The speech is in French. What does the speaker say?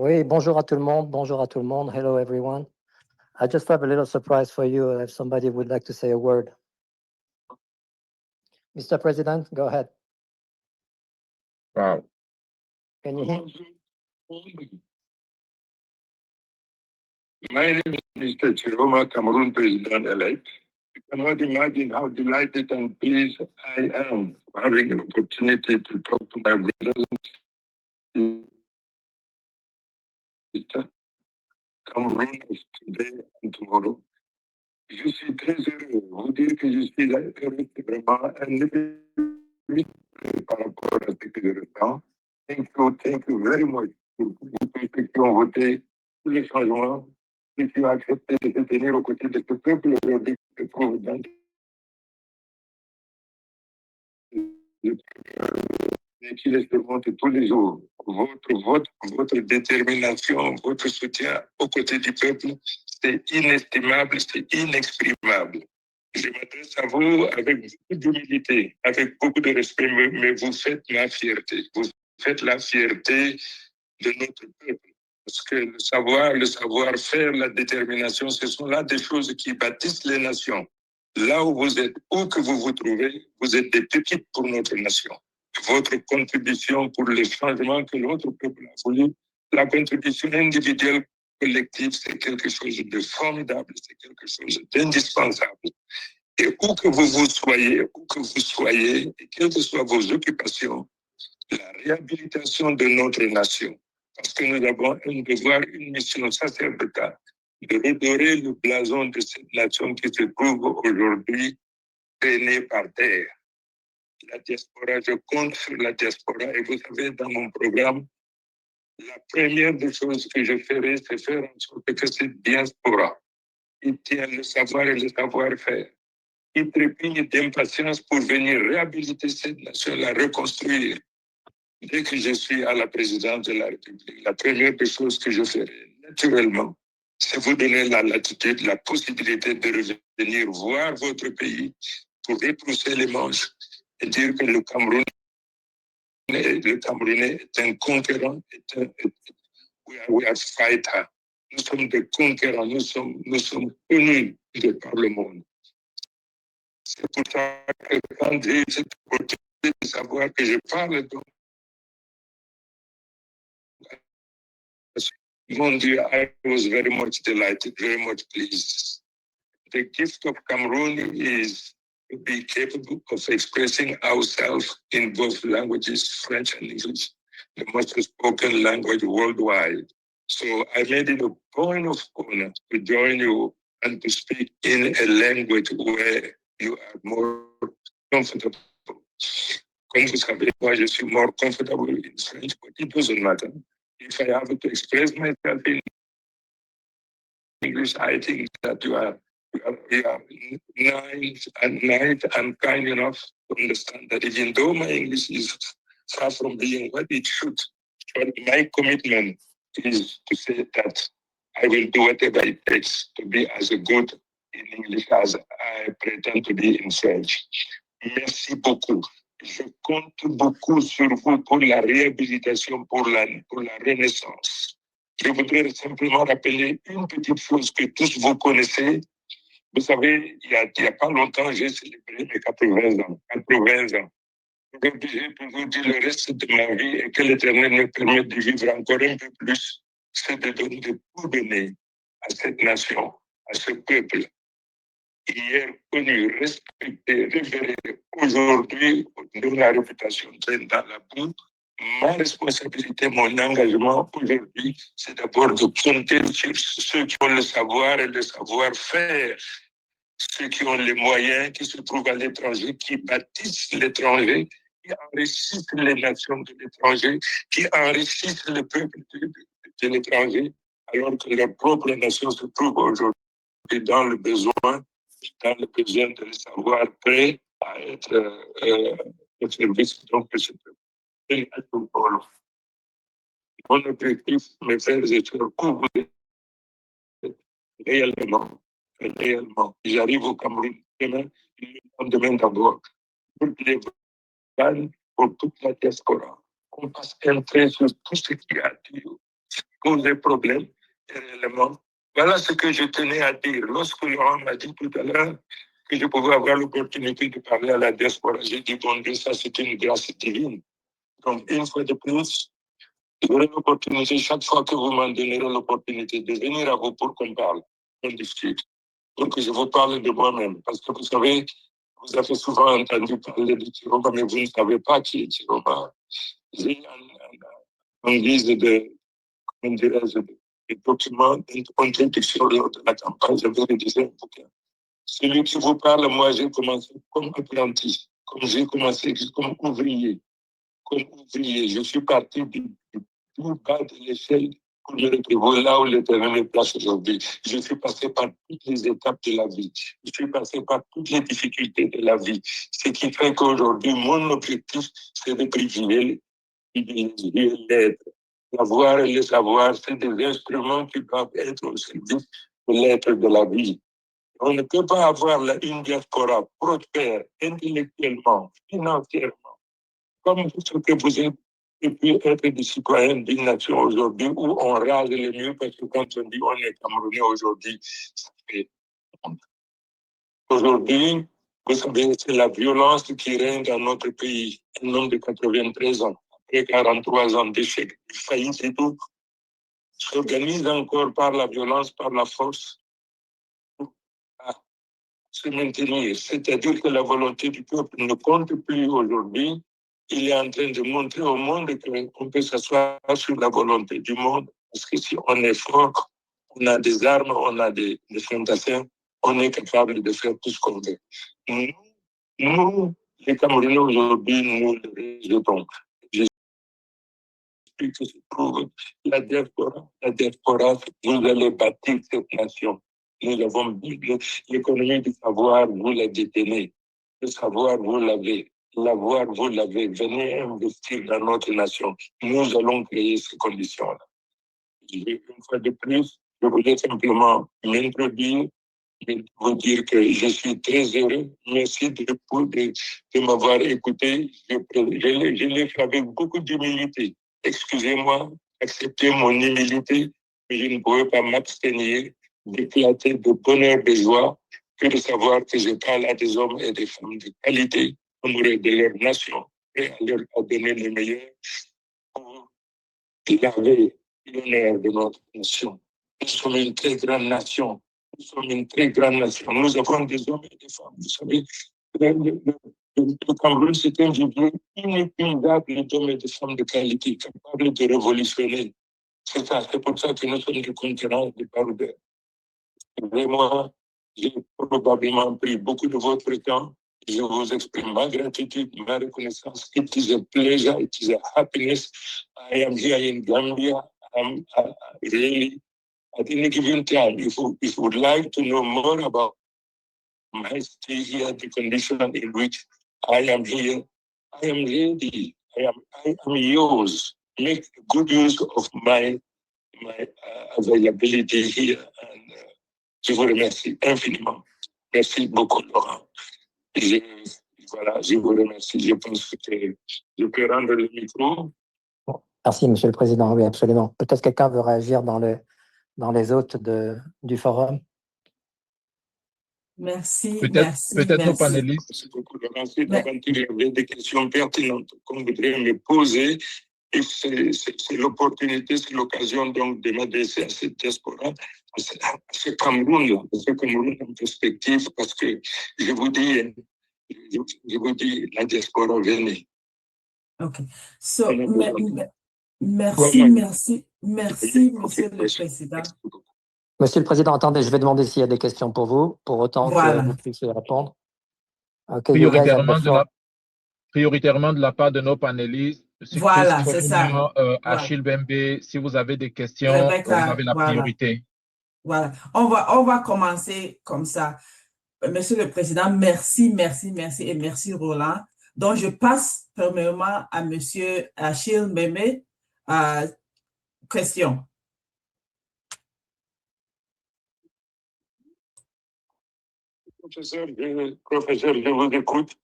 Oui, bonjour à tout le monde. Bonjour à tout le monde. Hello, everyone. I just have a little surprise for you if somebody would like to say a word. Mr. President, go ahead. Wow. Can you hear? My name is Mr. Chiroma, Cameroon President-elect. You cannot imagine how delighted and pleased I am for having an opportunity to talk to my brothers and sisters, Cameroonians today and tomorrow. Je suis très heureux de vous dire que je suis là, vraiment un événement par rapport à ce que je ressens. Thank you very much pour tous ceux qui ont voté pour les changements, ceux qui ont accepté de se tenir aux côtés de ce peuple aujourd'hui que Providence. Et qui les surmonte tous les jours. Votre vote, votre détermination, votre soutien aux côtés du peuple, c'est inestimable, c'est inexprimable. Je m'adresse à vous avec beaucoup d'humilité, avec beaucoup de respect, mais vous faites ma fierté. Vous faites la fierté de notre peuple. Parce que le savoir-faire, la détermination, ce sont là des choses qui bâtissent les nations. Là où vous êtes, où que vous vous trouvez, vous êtes des pépites pour notre nation. Votre contribution pour les changements que notre peuple a voulu, la contribution individuelle, collective, c'est quelque chose de formidable, c'est quelque chose d'indispensable. Et où que vous soyez, et quelles que soient vos occupations, la réhabilitation de notre nation, parce que nous avons un devoir, une mission sacerdotale, de redorer le blason de cette nation qui se trouve aujourd'hui traînée par terre. La diaspora, je compte sur la diaspora, et vous savez, dans mon programme, la première des choses que je ferai, c'est faire en sorte que cette diaspora, qui tient le savoir et le savoir-faire, qui trépigne d'impatience pour venir réhabiliter cette nation, la reconstruire. Dès que je suis à la présidence de la République, la première des choses que je ferai, naturellement, c'est vous donner la latitude, la possibilité de revenir voir votre pays pour retrousser les manches et dire que le Camerounais est un conquérant, we are fighter. Nous sommes des conquérants, nous sommes connus par le monde. C'est pour ça que quand j'ai cette opportunité de savoir que je parle de mon Dieu, I was very much delighted, very much pleased. The gift of Cameroon is to be capable of expressing ourselves in both languages, French and English, the most spoken language worldwide. So I made it a point of honor to join you and to speak in a language where you are more comfortable. Comme vous savez, moi, je suis more comfortable in French, but it doesn't matter. If I have to express myself in English, I think that you are nice and kind enough to understand that even though my English is far from being what it should, but my commitment is to say that I will do whatever it takes to be as good in English as I pretend to be in French. Merci beaucoup. Je compte beaucoup sur vous pour la réhabilitation, pour la renaissance. Je voudrais simplement rappeler une petite chose que tous vous connaissez. Vous savez, il y a pas longtemps, j'ai célébré mes 80 ans. 80 ans. Aujourd'hui, j'ai toujours dit le reste de ma vie et que l'Éternel me permette de vivre encore un peu plus, c'est de tout donner à cette nation, à ce peuple. Hier connu, respecté, révéré, aujourd'hui, dont la réputation traîne dans la boue. Ma responsabilité, mon engagement aujourd'hui, c'est d'abord de compter sur ceux qui ont le savoir et le savoir-faire, ceux qui ont les moyens, qui se trouvent à l'étranger, qui bâtissent l'étranger, qui enrichissent les nations de l'étranger, qui enrichissent le peuple de l'étranger, alors que leur propre nation se trouve aujourd'hui dans le besoin de le savoir prêt à être au service donc, de ce peuple. Mon objectif, mes frères et sœurs, réellement, j'arrive au Cameroun demain d'abord, pour les vannes, pour toute la diaspora, qu'on passe un trait sur tout ce qui a dit poser problème réellement. Voilà ce que je tenais à dire. Lorsque Laurent m'a dit tout à l'heure que je pouvais avoir l'opportunité de parler à la diaspora, j'ai dit, bon Dieu, ça c'est une grâce divine. Donc, une fois de plus, j'aurai l'opportunité, chaque fois que vous m'en donnerez l'opportunité de venir à vous pour qu'on parle, qu'on discute, pour que je vous parle de moi-même. Parce que vous savez, vous avez souvent entendu parler de Chiroba, mais vous ne savez pas qui est Chiroba. J'ai en guise de, comment dirais-je, de document d'introduction lors de la campagne, j'avais rédigé un bouquin. Celui qui vous parle, moi, j'ai commencé comme apprenti, comme j'ai commencé comme ouvrier. Comme ouvrier, je suis parti du tout bas de l'échelle pour me retrouver là où l'Éternel me place aujourd'hui. Je suis passé par toutes les étapes de la vie. Je suis passé par toutes les difficultés de la vie. Ce qui fait qu'aujourd'hui, mon objectif, c'est de privilégier l'être. L'avoir et le savoir, c'est des instruments qui doivent être au service de l'être de la vie. On ne peut pas avoir une diaspora prospère intellectuellement, financièrement, comme ce que vous êtes, et puis être des citoyens d'une nation aujourd'hui où on rase les murs parce que quand on dit on est Camerounais aujourd'hui, ça fait honte. Aujourd'hui, vous savez, c'est la violence qui règne dans notre pays. Un homme de 93 ans, après 43 ans d'échec, de faillite et tout, s'organise encore par la violence, par la force, pour se maintenir. C'est-à-dire que la volonté du peuple ne compte plus aujourd'hui. Il est en train de montrer au monde qu'on peut s'asseoir sur la volonté du monde. Parce que si on est fort, on a des armes, on a des fantassins, on est capable de faire tout ce qu'on veut. Nous, les Camerounais aujourd'hui, nous le rejetons. J'explique que se trouve la diaspora, vous allez bâtir cette nation. Nous avons l'économie du savoir, vous la détenez. Le savoir, vous l'avez. L'avoir, vous l'avez. Venez investir dans notre nation. Nous allons créer ces conditions-là. Une fois de plus, je voulais simplement m'introduire et vous dire que je suis très heureux. Merci de m'avoir écouté. Je l'ai fait avec beaucoup d'humilité. Excusez-moi, acceptez mon humilité, mais je ne pouvais pas m'abstenir d'éclater de bonheur, de joie, que de savoir que je parle à des hommes et des femmes de qualité, amoureux de leur nation, et à leur donner le meilleur pour garder l'honneur de notre nation. Nous sommes une très grande nation. Nous sommes une très grande nation. Nous avons des hommes et des femmes. Vous savez, le Cameroun, c'est un vivier inépuisable d'hommes et de femmes de qualité, capables de révolutionner. C'est ça, c'est pour ça que nous sommes des concurrents de baroudeurs. Vraiment, j'ai probablement pris beaucoup de votre temps. Je vous exprime my gratitude, my reconnaissance. It is a pleasure, it is a happiness. I am here in Gambia. I'm really, at any given time, if you would like to know more about my stay here, the condition in which I am here, I am ready. I am yours. Make good use of my availability here. And je vous remercie infiniment. Merci beaucoup, Laurent. Voilà, je vous remercie. Je pense que je peux rendre le micro. Bon, merci, Monsieur le Président. Oui, absolument. Peut-être quelqu'un veut réagir dans les hôtes du forum. Merci. Peut-être nos panélistes. Merci beaucoup, Laurent. Si d'aventure il y avait des questions pertinentes qu'on voudrait me poser, et c'est l'opportunité, c'est l'occasion donc de m'adresser à cette diaspora, à ce Cameroun-là, en perspective, parce que je vous dis, la diaspora, venez. OK. So, merci, Monsieur le Président. Monsieur le Président, attendez, je vais demander s'il y a des questions pour vous, pour autant que vous puissiez répondre. Okay, prioritairement de la part de nos panélistes. Voilà, c'est ça. Achille Bembe, si vous avez des questions, Rebecca, vous avez la priorité. Voilà, on va commencer comme ça. Monsieur le Président, merci et merci Roland. Donc, je passe premièrement à Monsieur Achille Bembe. Question. Professeur, je vous écoute.